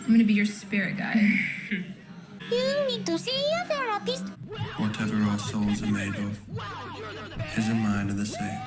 I'm gonna be your spirit guide. You need to see a therapist. Whatever our souls are made of, his and mine are the same.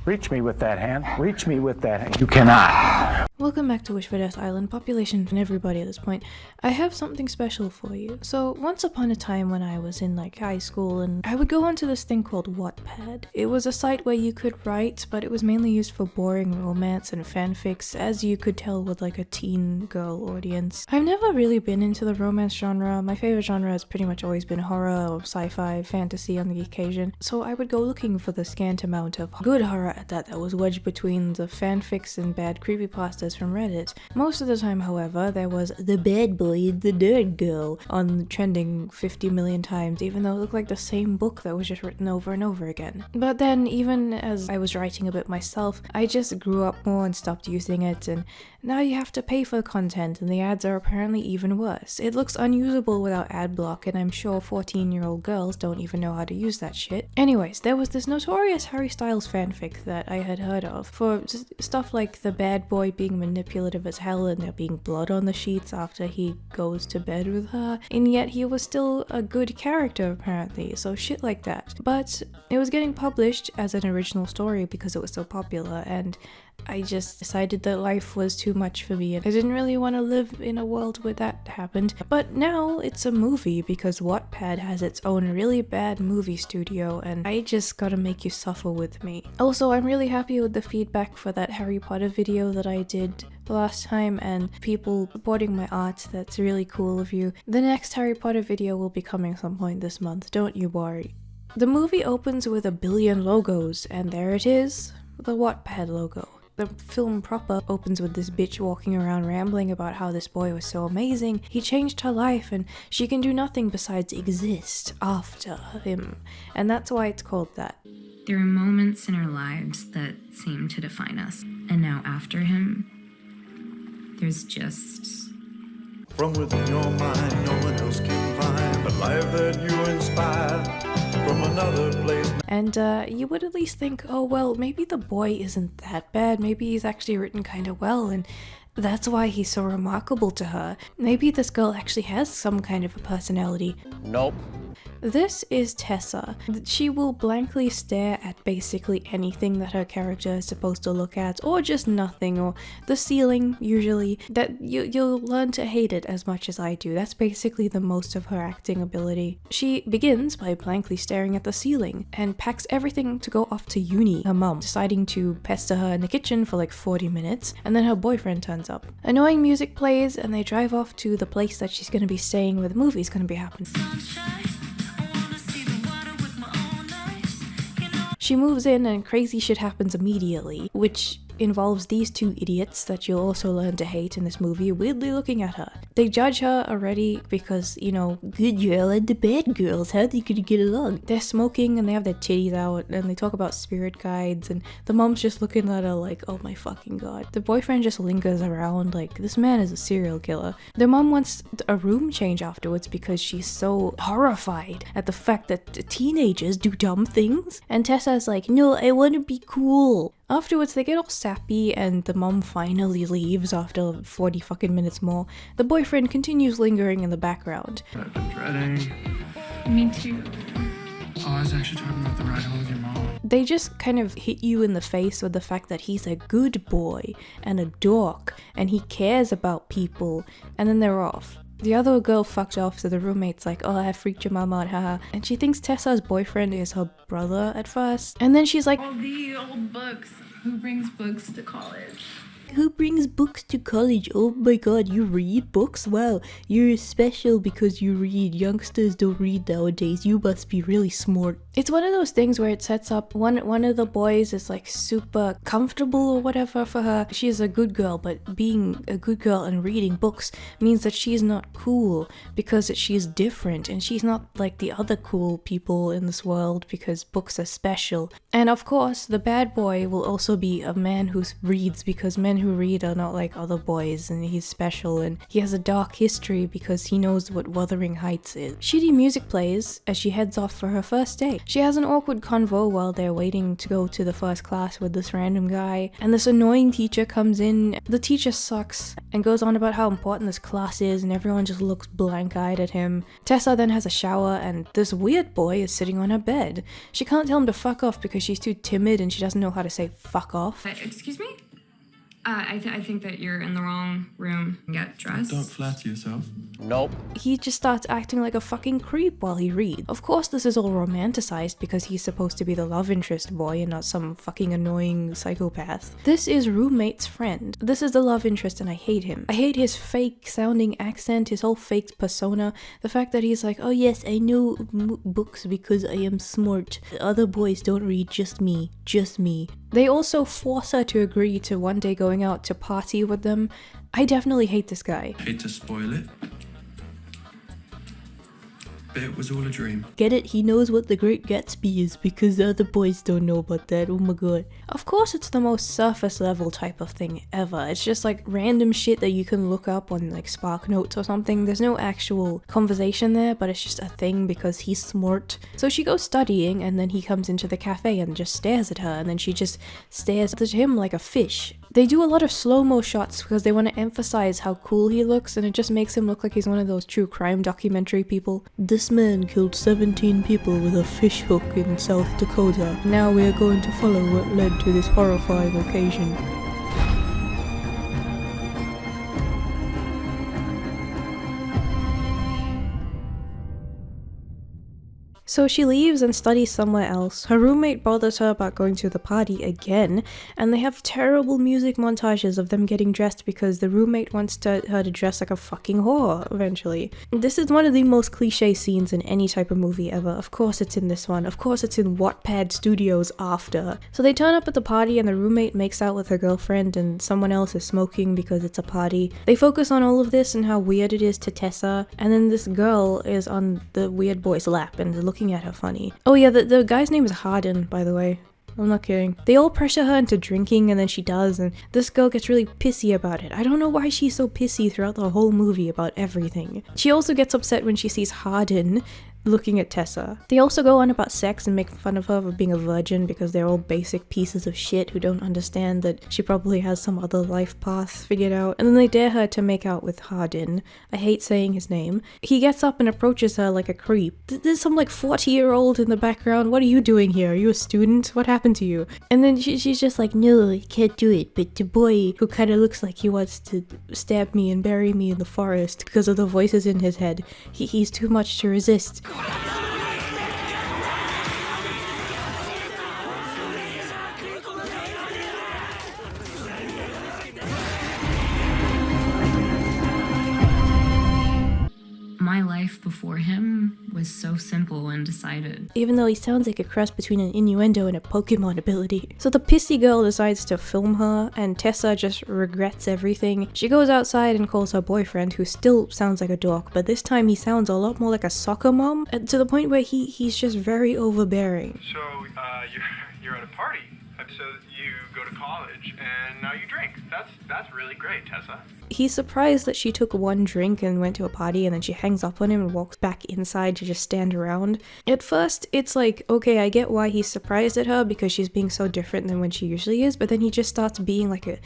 Reach me with that hand. Reach me with that hand. You cannot. Welcome back to Wish for Death Island, population and everybody at this point. I have something special for you. So once upon a time when I was in like high school, and I would go onto this thing called Wattpad. It was a site where you could write, but it was mainly used for boring romance and fanfics, as you could tell with like a teen girl audience. I've never really been into the romance genre. My favorite genre has pretty much always been horror or sci-fi, fantasy on the occasion. So I would go looking for the scant amount of good horror at that was wedged between the fanfics and bad creepypastas from Reddit. Most of the time, however, there was the bad boy and the nerd girl on trending 50 million times, even though it looked like the same book that was just written over and over again. But then, even as I was writing a bit myself, I just grew up more and stopped using it, and now you have to pay for content, and the ads are apparently even worse. It looks unusable without ad block, and I'm sure 14-year-old girls don't even know how to use that shit. Anyways, there was this notorious Harry Styles fanfic that I had heard of, for stuff like the bad boy being manipulative as hell and there being blood on the sheets after he goes to bed with her, and yet he was still a good character apparently, so shit like that. But it was getting published as an original story because it was so popular, and I just decided that life was too much for me and I didn't really want to live in a world where that happened. But now it's a movie because Wattpad has its own really bad movie studio, and I just gotta make you suffer with me. Also, I'm really happy with the feedback for that Harry Potter video that I did last time, and people supporting my art. That's really cool of you. The next Harry Potter video will be coming some point this month, don't you worry. The movie opens with 1 billion logos, and there it is, the Wattpad logo. The film proper opens with this bitch walking around rambling about how this boy was so amazing, he changed her life, and she can do nothing besides exist after him. And that's why it's called that. There are moments in our lives that seem to define us. And now after him, there's just... From within your mind, no one else can find the life that you inspire from another place. And you would at least think, oh well, maybe the boy isn't that bad, maybe he's actually written kind of well, and that's why he's so remarkable to her. Maybe this girl actually has some kind of a personality. Nope. This is Tessa. She will blankly stare at basically anything that her character is supposed to look at, or just nothing, or the ceiling usually. That you'll learn to hate it as much as I do. That's basically the most of her acting ability. She begins by blankly staring at the ceiling and packs everything to go off to uni, her mum deciding to pester her in the kitchen for like 40 minutes, and then her boyfriend turns up. Annoying music plays and they drive off to the place that she's going to be staying where the movie's going to be happening. She moves in and crazy shit happens immediately, which involves these two idiots that you'll also learn to hate in this movie weirdly looking at her. They judge her already because, you know, good girl and the bad girls, how they could get along. They're smoking and they have their titties out and they talk about spirit guides, and the mom's just looking at her like, oh my fucking god. The boyfriend just lingers around like, this man is a serial killer. The mom wants a room change afterwards because she's so horrified at the fact that teenagers do dumb things, and Tessa's like, no, I want to be cool. Afterwards, they get all sappy and the mom finally leaves after 40 fucking minutes more. The boyfriend continues lingering in the background. I've been dreading. Me too. Oh, I was actually talking about the ride home with your mom. They just kind of hit you in the face with the fact that he's a good boy and a dork and he cares about people, and then they're off. The other girl fucked off, so the roommate's like, oh, I freaked your mom out, haha. And she thinks Tessa's boyfriend is her brother at first. And then she's like, All the old books. Who brings books to college? who brings books to college? Oh my god, you read books? Wow, you're special because you read. Youngsters don't read nowadays. You must be really smart. It's one of those things where it sets up one of the boys is like super comfortable or whatever for her. She's a good girl, but being a good girl and reading books means that she's not cool because she's different and she's not like the other cool people in this world because books are special. And of course, the bad boy will also be a man who reads because men men who read are not like other boys and he's special and he has a dark history because he knows what Wuthering Heights is. Shitty music plays as she heads off for her first day. She has an awkward convo while they're waiting to go to the first class with this random guy, and this annoying teacher comes in. The teacher sucks and goes on about how important this class is, and everyone just looks blank-eyed at him. Tessa then has a shower and this weird boy is sitting on her bed. She can't tell him to fuck off because she's too timid and she doesn't know how to say fuck off. Excuse me? I think that you're in the wrong room. Get dressed. Don't flatter yourself. Nope. He just starts acting like a fucking creep while he reads. Of course this is all romanticized because he's supposed to be the love interest boy and not some fucking annoying psychopath. This is roommate's friend. This is the love interest and I hate him. I hate his fake sounding accent, his whole fake persona. The fact that he's like, oh yes, I know books because I am smart. Other boys don't read, just me. Just me. They also force her to agree to one day going out to party with them. I definitely hate this guy. Hate to spoil it, but it was all a dream. Get it? He knows what the Great Gatsby is because the other boys don't know about that. Oh my god. Of course it's the most surface level type of thing ever. It's just like random shit that you can look up on like Spark Notes or something. There's no actual conversation there, but it's just a thing because he's smart. So she goes studying and then he comes into the cafe and just stares at her and then she just stares at him like a fish. They do a lot of slow-mo shots because they want to emphasize how cool he looks, and it just makes him look like he's one of those true crime documentary people. This man killed 17 people with a fish hook in South Dakota. Now we are going to follow what led to this horrifying occasion. So she leaves and studies somewhere else. Her roommate bothers her about going to the party again, and they have terrible music montages of them getting dressed because the roommate wants her to dress like a fucking whore eventually. This is one of the most cliche scenes in any type of movie ever. Of course it's in this one. Of course it's in Wattpad Studios after. So they turn up at the party and the roommate makes out with her girlfriend and someone else is smoking because it's a party. They focus on all of this and how weird it is to Tessa, and then this girl is on the weird boy's lap and looking at her funny. Oh yeah, the guy's name is Harden, by the way. I'm not kidding. They all pressure her into drinking and then she does, and this girl gets really pissy about it. I don't know why she's so pissy throughout the whole movie about everything. She also gets upset when she sees Harden looking at Tessa. They also go on about sex and make fun of her for being a virgin because they're all basic pieces of shit who don't understand that she probably has some other life path figured out. And then they dare her to make out with Harden. I hate saying his name. He gets up and approaches her like a creep. There's some like 40-year-old in the background. What are you doing here? Are you a student? What happened to you? And then she's just like, no, I can't do it. But the boy who kind of looks like he wants to stab me and bury me in the forest because of the voices in his head, he's too much to resist. My life before him was so simple and decided. Even though he sounds like a cross between an innuendo and a Pokemon ability. So the pissy girl decides to film her, and Tessa just regrets everything. She goes outside and calls her boyfriend, who still sounds like a dork, but this time he sounds a lot more like a soccer mom, to the point where he's just very overbearing. So, you're at a party, so you go to college, and now you drink. That's really great, Tessa. He's surprised that she took one drink and went to a party, and then she hangs up on him and walks back inside to just stand around. At first, it's like, okay, I get why he's surprised at her because she's being so different than when she usually is, but then he just starts being like a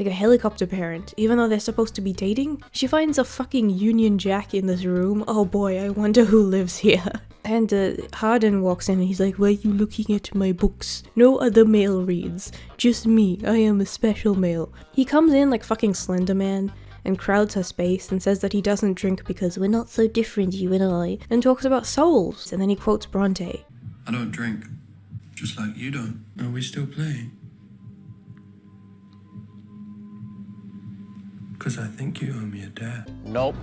helicopter parent, even though they're supposed to be dating. She finds a fucking Union Jack in this room. Oh boy, I wonder who lives here. And Harden walks in and he's like, why are you looking at my books? No other male reads. Just me. I am a special male. He comes in like fucking Slender Man and crowds her space and says that he doesn't drink because we're not so different, you and I, and talks about souls. And then he quotes Bronte. I don't drink, just like you don't. Are we still playing? Because I think you owe me a dab. Nope.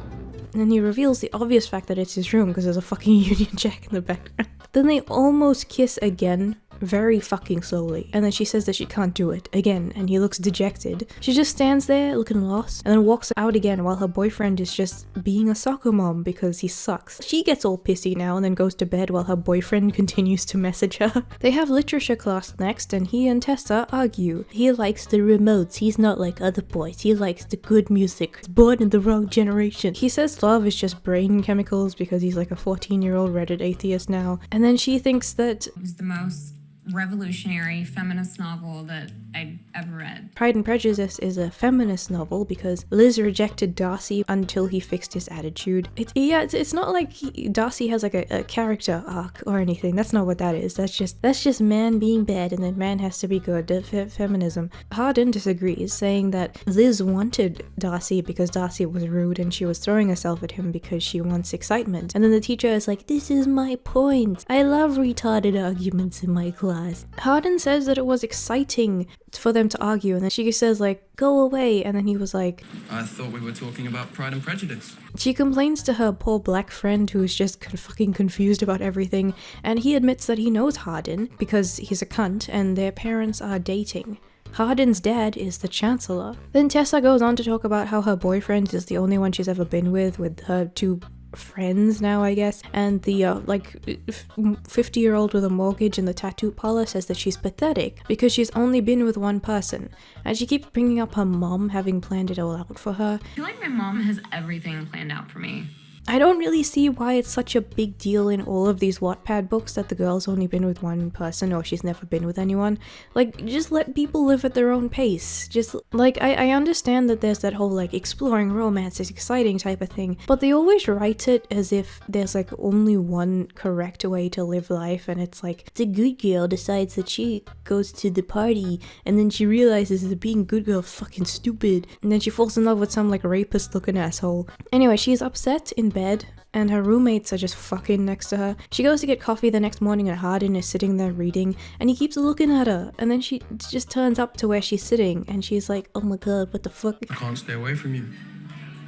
And then he reveals the obvious fact that it's his room because there's a fucking Union Jack in the background. Then they almost kiss again, very fucking slowly. And then she says that she can't do it again, and he looks dejected. She just stands there looking lost and then walks out again while her boyfriend is just being a soccer mom because he sucks. She gets all pissy now and then goes to bed while her boyfriend continues to message her. They have literature class next, and he and Tessa argue. He likes the remotes. He's not like other boys. He likes the good music. He's born in the wrong generation. He says love is just brain chemicals because he's like a 14-year-old Reddit atheist now. And then she thinks that It was the most revolutionary feminist novel that I'd ever read. Pride and Prejudice is a feminist novel because Liz rejected Darcy until he fixed his attitude. It's not like Darcy has like a character arc or anything. That's not what that is. That's just man being bad and then man has to be good. Feminism. Hardin disagrees, saying that Liz wanted Darcy because Darcy was rude and she was throwing herself at him because she wants excitement. And then the teacher is like, this is my point. I love retarded arguments in my class. Hardin says that it was exciting for them to argue, and then she says like, go away, and then he was like, I thought we were talking about Pride and Prejudice. She complains to her poor black friend who is just fucking confused about everything, and he admits that he knows Hardin because he's a cunt and their parents are dating. Hardin's dad is the Chancellor. Then Tessa goes on to talk about how her boyfriend is the only one she's ever been with her two friends now, I guess, and the 50-year-old with a mortgage in the tattoo parlor says that she's pathetic because she's only been with one person, and she keeps bringing up her mom having planned it all out for her. I feel like my mom has everything planned out for me. I don't really see why it's such a big deal in all of these Wattpad books that the girl's only been with one person or she's never been with anyone. Like, just let people live at their own pace. Just, like, I understand that there's that whole, like, exploring romance is exciting type of thing, but they always write it as if there's, like, only one correct way to live life, and it's like, the good girl decides that she goes to the party, and then she realizes that being good girl is fucking stupid, and then she falls in love with some, like, rapist-looking asshole. Anyway, she's upset in bed, and her roommates are just fucking next to her. She goes to get coffee the next morning and Hardin is sitting there reading, and he keeps looking at her, and then she just turns up to where she's sitting, and she's like, oh my god, what the fuck? I can't stay away from you.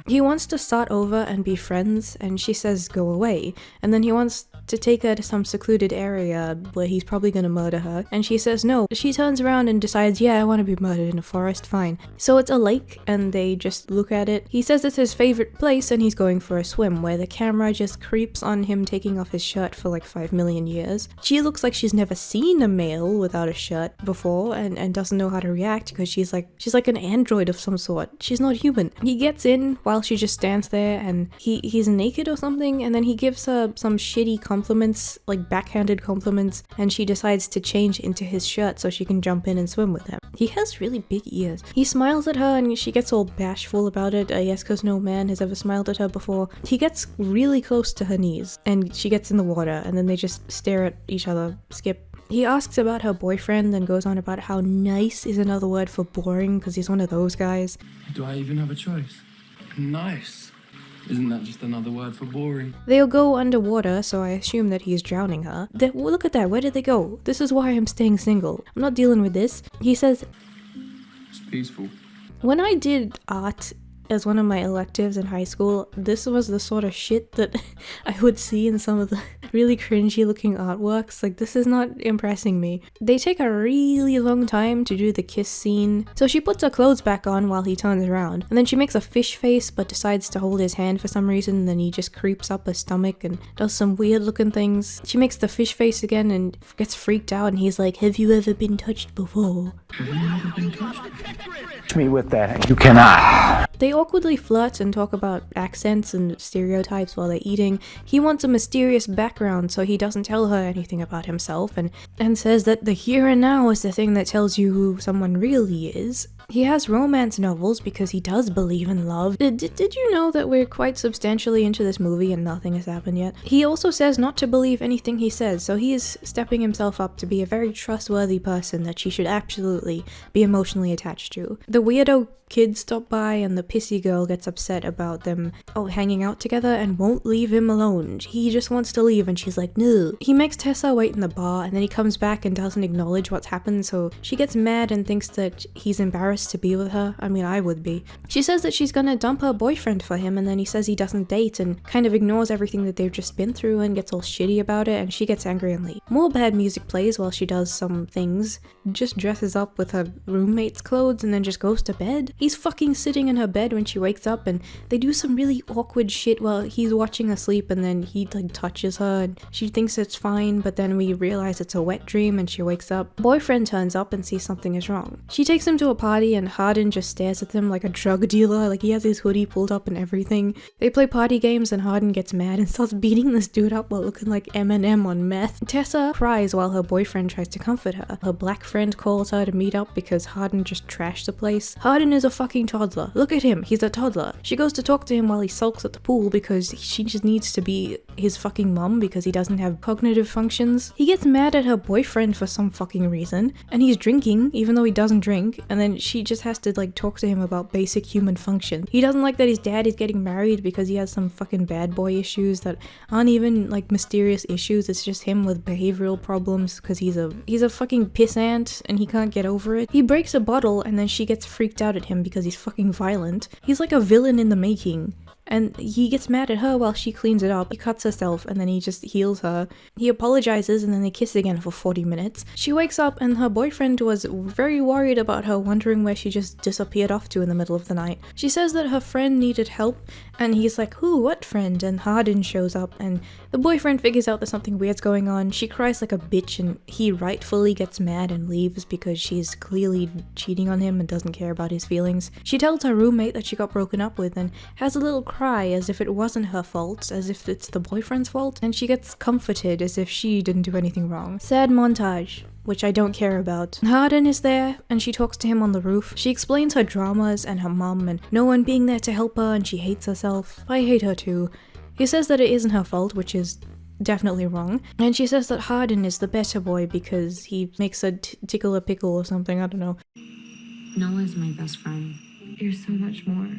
He wants to start over and be friends, and she says go away, and then he wants to take her to some secluded area where he's probably gonna murder her, and she says no. She turns around and decides, yeah, I want to be murdered in a forest, fine. So it's a lake, and they just look at it. He says it's his favorite place, and he's going for a swim, where the camera just creeps on him taking off his shirt for like 5 million years. She looks like she's never seen a male without a shirt before, and doesn't know how to react, because she's like an android of some sort. She's not human. He gets in while she just stands there, and he's naked or something, and then he gives her some shitty compliments, like backhanded compliments, and she decides to change into his shirt so she can jump in and swim with him. He has really big ears. He smiles at her and she gets all bashful about it, I guess because no man has ever smiled at her before. He gets really close to her knees and she gets in the water, and then they just stare at each other. Skip. He asks about her boyfriend and goes on about how nice is another word for boring because he's one of those guys. Do I even have a choice? Nice. Isn't that just another word for boring? They'll go underwater, so I assume that he's drowning her. Look at that, where did they go? This is why I'm staying single. I'm not dealing with this. He says, It's peaceful. when I did art as one of my electives in high school, this was the sort of shit that I would see in some of the really cringy looking artworks. Like, this is not impressing me. They take a really long time to do the kiss scene. So she puts her clothes back on while he turns around, and then she makes a fish face but decides to hold his hand for some reason, and then he just creeps up her stomach and does some weird looking things. She makes the fish face again and gets freaked out, and he's like, have you ever been touched before? Have you ever been touched? Touch me with that. You cannot. They awkwardly flirt and talk about accents and stereotypes while they're eating. He wants a mysterious background, so he doesn't tell her anything about himself, and says that the here and now is the thing that tells you who someone really is. He has romance novels because he does believe in love. Did you know that we're quite substantially into this movie and nothing has happened yet? He also says not to believe anything he says, so he is stepping himself up to be a very trustworthy person that she should absolutely be emotionally attached to. The weirdo kids stop by and the pissy girl gets upset about them hanging out together and won't leave him alone. He just wants to leave and she's like, no. He makes Tessa wait in the bar and then he comes back and doesn't acknowledge what's happened, so she gets mad and thinks that he's embarrassing embarrassed to be with her. I mean, I would be. She says that she's gonna dump her boyfriend for him, and then he says he doesn't date and kind of ignores everything that they've just been through and gets all shitty about it, and she gets angry and leaves. More bad music plays while she does some things, just dresses up with her roommate's clothes and then just goes to bed. He's fucking sitting in her bed when she wakes up, and they do some really awkward shit while he's watching her sleep, and then he like touches her and she thinks it's fine, but then we realize it's a wet dream and she wakes up. Boyfriend turns up and sees something is wrong. She takes him to a party and Hardin just stares at them like a drug dealer, like he has his hoodie pulled up and everything. They play party games and Hardin gets mad and starts beating this dude up while looking like Eminem on meth. Tessa cries while her boyfriend tries to comfort her. Her black friend calls her to meet up because Hardin just trashed the place. Hardin is a fucking toddler. Look at him, he's a toddler. She goes to talk to him while he sulks at the pool because she just needs to be his fucking mum because he doesn't have cognitive functions. He gets mad at her boyfriend for some fucking reason, and he's drinking even though he doesn't drink, and then she just has to like talk to him about basic human function. He doesn't like that his dad is getting married because he has some fucking bad boy issues that aren't even like mysterious issues, it's just him with behavioral problems because he's a fucking pissant and he can't get over it. He breaks a bottle and then she gets freaked out at him because he's fucking violent. He's like a villain in the making. And he gets mad at her while she cleans it up. He cuts herself and then he just heals her. He apologizes and then they kiss again for 40 minutes. She wakes up and her boyfriend was very worried about her, wondering where she just disappeared off to in the middle of the night. She says that her friend needed help and he's like, who, what friend? And Hardin shows up and the boyfriend figures out that something weird's going on. She cries like a bitch and he rightfully gets mad and leaves because she's clearly cheating on him and doesn't care about his feelings. She tells her roommate that she got broken up with and has a little cry as if it wasn't her fault, as if it's the boyfriend's fault, and she gets comforted as if she didn't do anything wrong. Sad montage, which I don't care about. Hardin is there and she talks to him on the roof. She explains her dramas and her mum and no one being there to help her and she hates herself. I hate her too. He says that it isn't her fault, which is definitely wrong. And she says that Hardin is the better boy because he makes her tickle a pickle or something, I don't know. Noah's my best friend. You're so much more.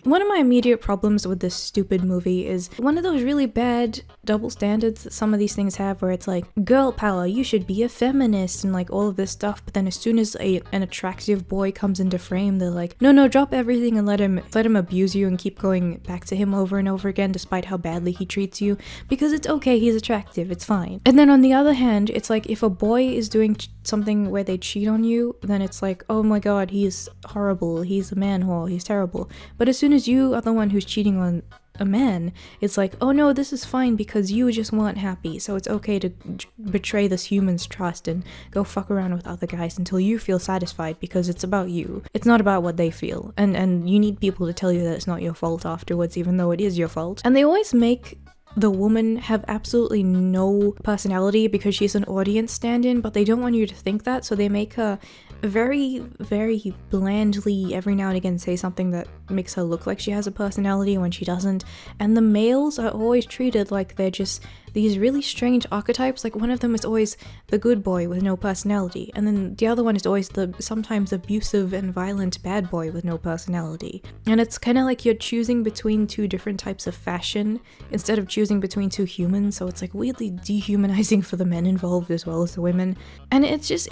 One of my immediate problems with this stupid movie is one of those really bad double standards that some of these things have where it's like, girl power, you should be a feminist and like all of this stuff, but then as soon as an attractive boy comes into frame, they're like, no, drop everything and let him abuse you and keep going back to him over and over again despite how badly he treats you, because it's okay, he's attractive, it's fine. And then on the other hand, it's like if a boy is doing something where they cheat on you, then it's like, oh my god, he's horrible, he's a man whore, he's terrible. But as soon as you are the one who's cheating on a man, it's like, oh no, this is fine because you just weren't happy, so it's okay to betray this human's trust and go fuck around with other guys until you feel satisfied because it's about you. It's not about what they feel. And you need people to tell you that it's not your fault afterwards, even though it is your fault. And they always make the woman have absolutely no personality because she's an audience stand-in, but they don't want you to think that, so they make her very, very blandly every now and again say something that makes her look like she has a personality when she doesn't. And the males are always treated like they're just these really strange archetypes. Like one of them is always the good boy with no personality, and then the other one is always the sometimes abusive and violent bad boy with no personality. And it's kind of like you're choosing between two different types of fashion instead of choosing between two humans, so it's like weirdly dehumanizing for the men involved as well as the women. And it's just,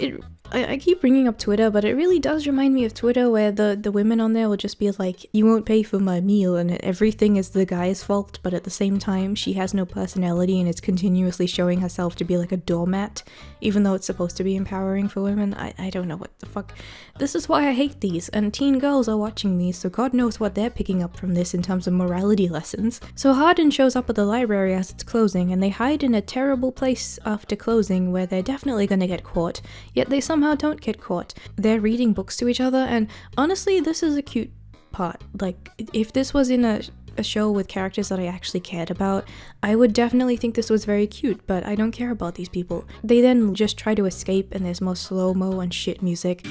I keep bringing up Twitter, but it really does remind me of Twitter where the women on there will just be like, you won't pay for my meal, and everything is the guy's fault, but at the same time she has no personality and is continuously showing herself to be like a doormat, even though it's supposed to be empowering for women. I don't know what the fuck. This is why I hate these, and teen girls are watching these, so God knows what they're picking up from this in terms of morality lessons. So Hardin shows up at the library as it's closing, and they hide in a terrible place after closing where they're definitely gonna get caught, yet they somehow don't get caught. They're reading books to each other, and honestly, this is a cute part. Like, if this was in a show with characters that I actually cared about, I would definitely think this was very cute, but I don't care about these people. They then just try to escape, and there's more slow-mo and shit music.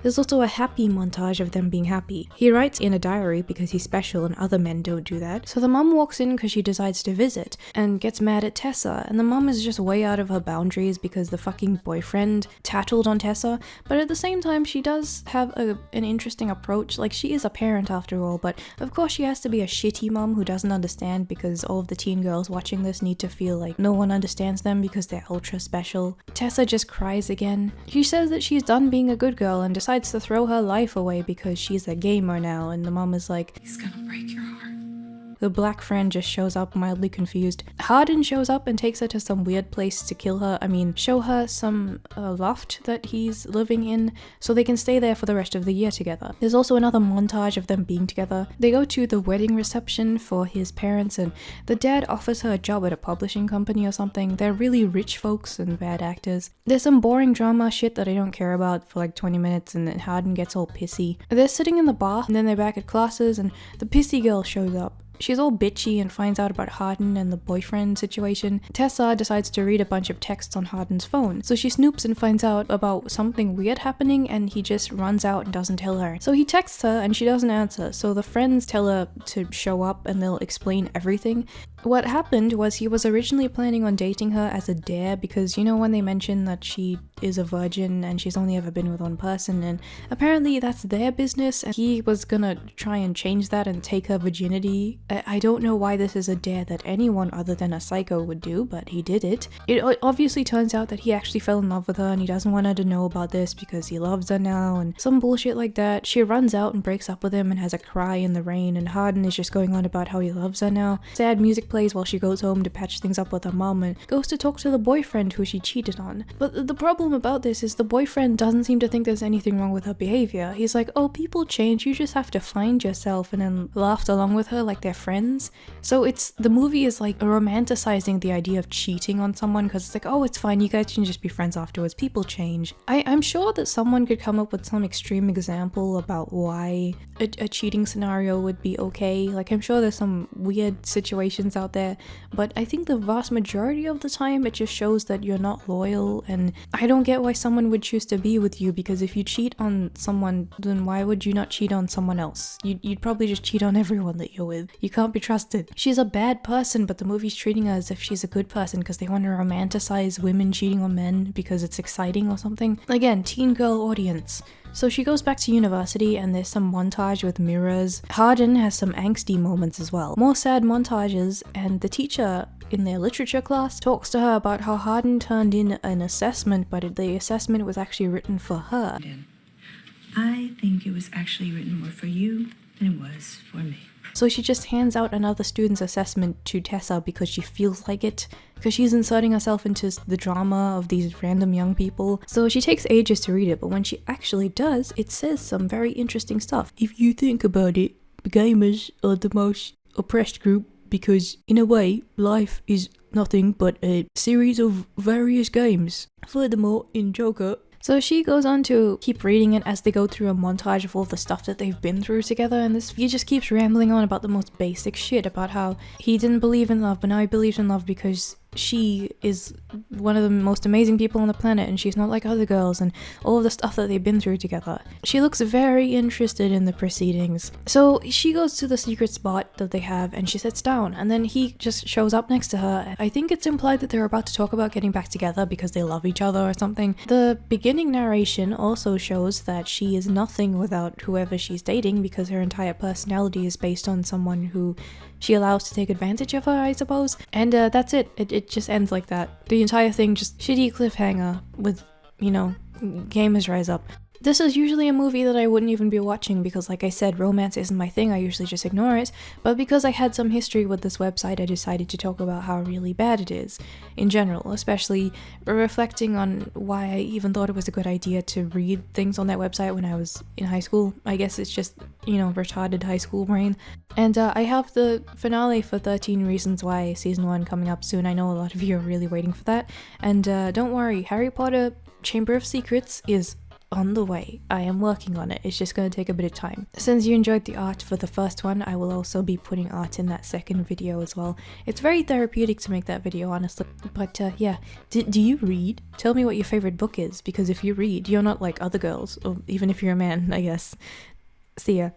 There's also a happy montage of them being happy. He writes in a diary because he's special and other men don't do that. So the mum walks in because she decides to visit and gets mad at Tessa, and the mum is just way out of her boundaries because the fucking boyfriend tattled on Tessa, but at the same time she does have an interesting approach. Like, she is a parent after all, but of course she has to be a shitty mum who doesn't understand because all of the teen girls watching this need to feel like no one understands them because they're ultra special. Tessa just cries again. She says that she's done being a good girl and decides to throw her life away because she's a gamer now, and the mum is like, He's gonna break your heart. the black friend just shows up mildly confused. Hardin shows up and takes her to some weird place to kill her. Show her some loft that he's living in so they can stay there for the rest of the year together. There's also another montage of them being together. They go to the wedding reception for his parents, and the dad offers her a job at a publishing company or something. They're really rich folks and bad actors. There's some boring drama shit that I don't care about for like 20 minutes, and then Hardin gets all pissy. They're sitting in the bar, and then they're back at classes, and the pissy girl shows up. She's all bitchy and finds out about Hardin and the boyfriend situation. Tessa decides to read a bunch of texts on Hardin's phone, so she snoops and finds out about something weird happening, and he just runs out and doesn't tell her. So he texts her and she doesn't answer, so the friends tell her to show up and they'll explain everything. What happened was he was originally planning on dating her as a dare because, you know, when they mention that she is a virgin and she's only ever been with one person, and apparently that's their business, and he was gonna try and change that and take her virginity. I don't know why this is a dare that anyone other than a psycho would do, but he did it. It obviously turns out that he actually fell in love with her and he doesn't want her to know about this because he loves her now and some bullshit like that. She runs out and breaks up with him and has a cry in the rain, and Hardin is just going on about how he loves her now. Sad music plays while she goes home to patch things up with her mom and goes to talk to the boyfriend who she cheated on. But the problem about this is the boyfriend doesn't seem to think there's anything wrong with her behavior. He's like, oh, people change, you just have to find yourself, and then laughed along with her like they're friends. So the movie is like romanticizing the idea of cheating on someone because it's like, oh, it's fine, you guys can just be friends afterwards, people change. I'm sure that someone could come up with some extreme example about why a cheating scenario would be okay. Like, I'm sure there's some weird situations out there, but I think the vast majority of the time it just shows that you're not loyal, and I don't get why someone would choose to be with you, because if you cheat on someone, then why would you not cheat on someone else? You'd probably just cheat on everyone that you're with. You can't be trusted. She's a bad person, but the movie's treating her as if she's a good person because they want to romanticize women cheating on men because it's exciting or something. Again, teen girl audience. So she goes back to university and there's some montage with mirrors. Hardin has some angsty moments as well. More sad montages, and the teacher in their literature class talks to her about how Hardin turned in an assessment, but the assessment was actually written for her. I think it was actually written more for you than it was for me. So she just hands out another student's assessment to Tessa because she feels like it, because she's inserting herself into the drama of these random young people. So she takes ages to read it, but when she actually does, it says some very interesting stuff. If you think about it, gamers are the most oppressed group because, in a way, life is nothing but a series of various games. Furthermore, in Joker, so she goes on to keep reading it as they go through a montage of all the stuff that they've been through together, and he just keeps rambling on about the most basic shit, about how he didn't believe in love, but now he believes in love because she is one of the most amazing people on the planet and she's not like other girls, and all of the stuff that they've been through together. She looks very interested in the proceedings. So she goes to the secret spot that they have and she sits down, and then he just shows up next to her. I think it's implied that they're about to talk about getting back together because they love each other or something. The beginning narration also shows that she is nothing without whoever she's dating because her entire personality is based on someone who she allows to take advantage of her, I suppose. And that's it. It just ends like that. The entire thing just shitty cliffhanger with, you know, gamers rise up. This is usually a movie that I wouldn't even be watching because, like I said, romance isn't my thing. I usually just ignore it. But because I had some history with this website, I decided to talk about how really bad it is in general, especially reflecting on why I even thought it was a good idea to read things on that website when I was in high school. I guess it's just, you know, retarded high school brain. And I have the finale for 13 Reasons Why Season 1 coming up soon. I know a lot of you are really waiting for that. And don't worry, Harry Potter Chamber of Secrets is on the way. I am working on it. It's just going to take a bit of time. Since you enjoyed the art for the first one, I will also be putting art in that second video as well. It's very therapeutic to make that video, honestly. But yeah, do you read? Tell me what your favorite book is, because if you read, you're not like other girls, or even if you're a man, I guess. See ya.